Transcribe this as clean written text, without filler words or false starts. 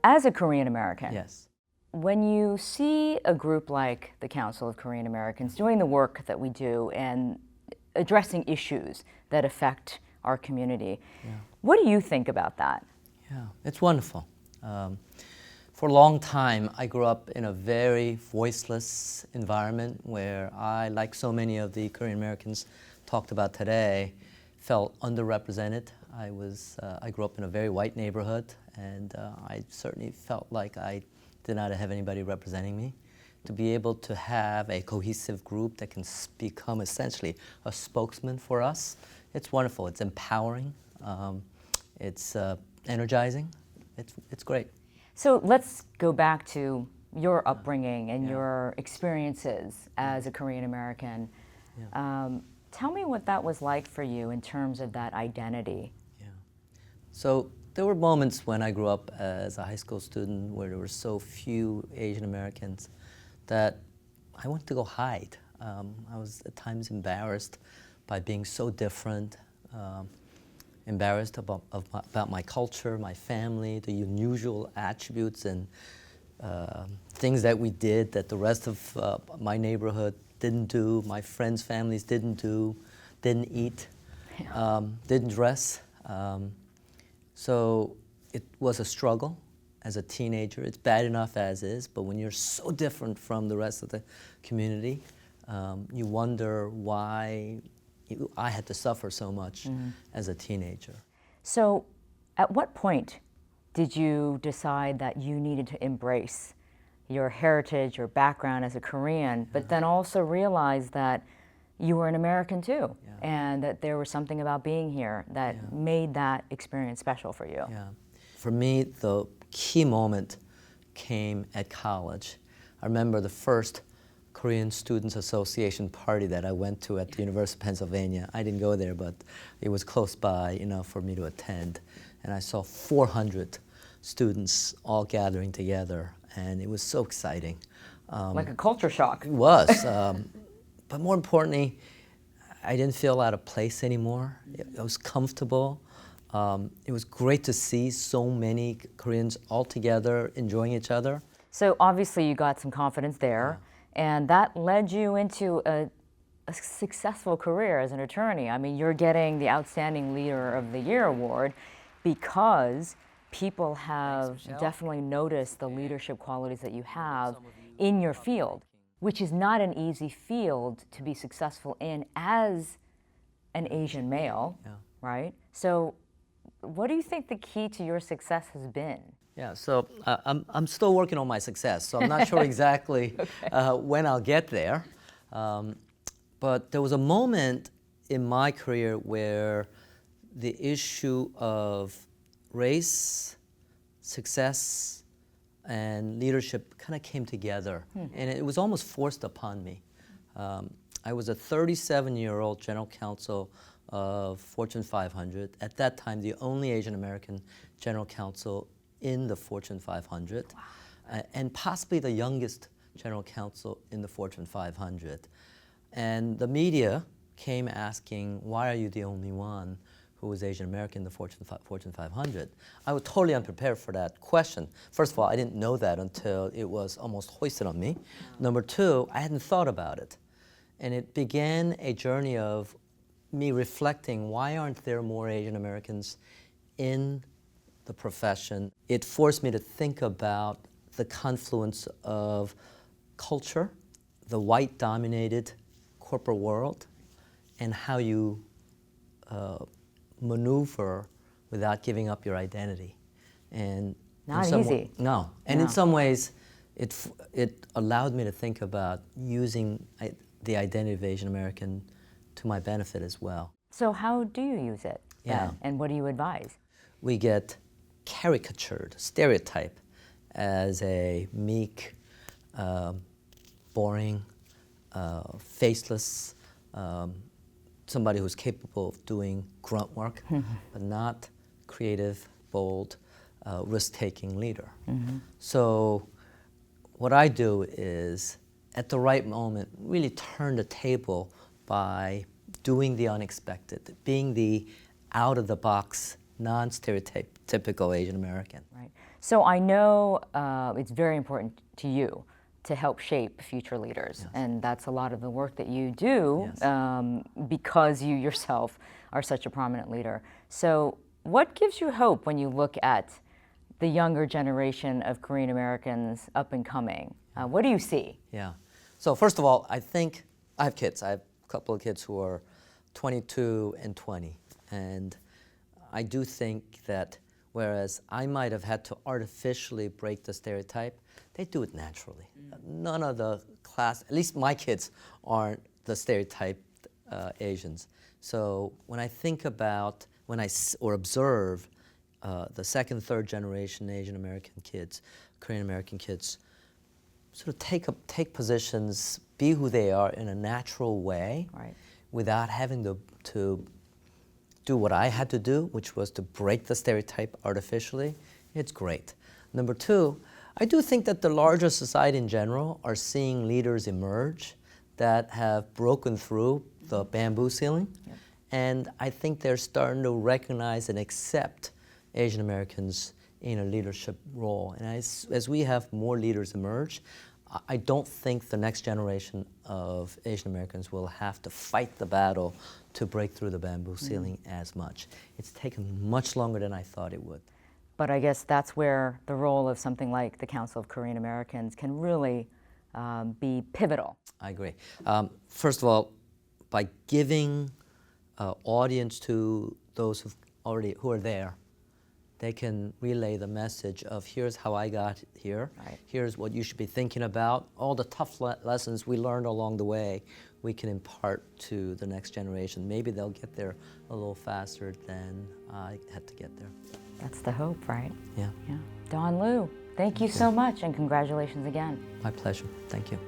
As a Korean American, Yes. when you see a group like the Council of Korean Americans doing the work that we do and addressing issues that affect our community, what do you think about that? Yeah, it's wonderful. For a long time, I grew up in a very voiceless environment where I, like so many of the Korean Americans talked about today, felt underrepresented. I grew up in a very white neighborhood, and I certainly felt like I did not have anybody representing me. To be able to have a cohesive group that can become essentially a spokesman for us, it's wonderful. It's empowering. It's energizing. It's great. So let's go back to your upbringing and your experiences as a Korean American. Tell me what that was like for you in terms of that identity. Yeah. So there were moments when I grew up as a high school student where there were so few Asian Americans that I wanted to go hide. I was at times embarrassed by being so different, embarrassed about my culture, my family, the unusual attributes and things that we did that the rest of my neighborhood didn't do, my friends' families didn't do, didn't eat, didn't dress. So it was a struggle as a teenager. It's bad enough as is, but when you're so different from the rest of the community, you wonder why I had to suffer so much as a teenager. So at what point did you decide that you needed to embrace your heritage, your background as a Korean, but then also realize that you were an American too, and that there was something about being here that made that experience special for you? Yeah. For me, the key moment came at college. I remember the first Korean Students Association party that I went to at the University of Pennsylvania. I didn't go there, but it was close by enough for me to attend. And I saw 400 students all gathering together, and it was so exciting. Like a culture shock. It was. But more importantly, I didn't feel out of place anymore. I was comfortable. It was great to see so many Koreans all together enjoying each other. So obviously you got some confidence there, and that led you into a successful career as an attorney. I mean, you're getting the Outstanding Leader of the Year award because people have definitely noticed the leadership qualities that you have in your field, which is not an easy field to be successful in as an Asian male, right? So what do you think the key to your success has been? Yeah, so I'm still working on my success, so I'm not sure exactly when I'll get there. But there was a moment in my career where the issue of race, success, and leadership kind of came together, and it was almost forced upon me. I was a 37-year-old general counsel of Fortune 500, at that time the only Asian American general counsel in the Fortune 500, and possibly the youngest general counsel in the Fortune 500. And the media came asking, why are you the only one who was Asian American in the Fortune 500? I was totally unprepared for that question. First of all, I didn't know that until it was almost hoisted on me. Number two, I hadn't thought about it. And it began a journey of me reflecting, why aren't there more Asian Americans in the profession? It forced me to think about the confluence of culture, the white-dominated corporate world, and how you maneuver without giving up your identity. And not easy. No. And in some ways, it allowed me to think about using the identity of Asian American to my benefit as well. So how do you use it then? And what do you advise? We get caricatured, stereotyped as a meek, boring, faceless, somebody who's capable of doing grunt work, but not creative, bold, risk-taking leader. So what I do is, at the right moment, really turn the table by doing the unexpected, being the out-of-the-box non-stereotypical Asian American. Right. So I know it's very important to you to help shape future leaders, Yes. and that's a lot of the work that you do Yes. because you yourself are such a prominent leader. So what gives you hope when you look at the younger generation of Korean Americans up and coming? What do you see? Yeah. So first of all, I think I have kids. I have a couple of kids who are 22 and 20. And I do think that whereas I might have had to artificially break the stereotype, they do it naturally. None of the class, at least my kids, aren't the stereotyped Asians. So when I think about, or observe the second, third generation Asian American kids, Korean American kids, sort of take positions, be who they are in a natural way, Right. without having to do what I had to do, which was to break the stereotype artificially. It's great. Number two, I do think that the larger society in general are seeing leaders emerge that have broken through the bamboo ceiling. Yep. And I think they're starting to recognize and accept Asian Americans in a leadership role. And as we have more leaders emerge, I don't think the next generation of Asian Americans will have to fight the battle to break through the bamboo ceiling as much. It's taken much longer than I thought it would. But I guess that's where the role of something like the Council of Korean Americans can really be pivotal. I agree. First of all, by giving audience to those who are there, they can relay the message of here's how I got here, Right. here's what you should be thinking about. All the tough lessons we learned along the way, we can impart to the next generation. Maybe they'll get there a little faster than I had to get there. That's the hope, right? Yeah, Yeah. Don Liu, thank you so much, and congratulations again. my pleasure. Thank you.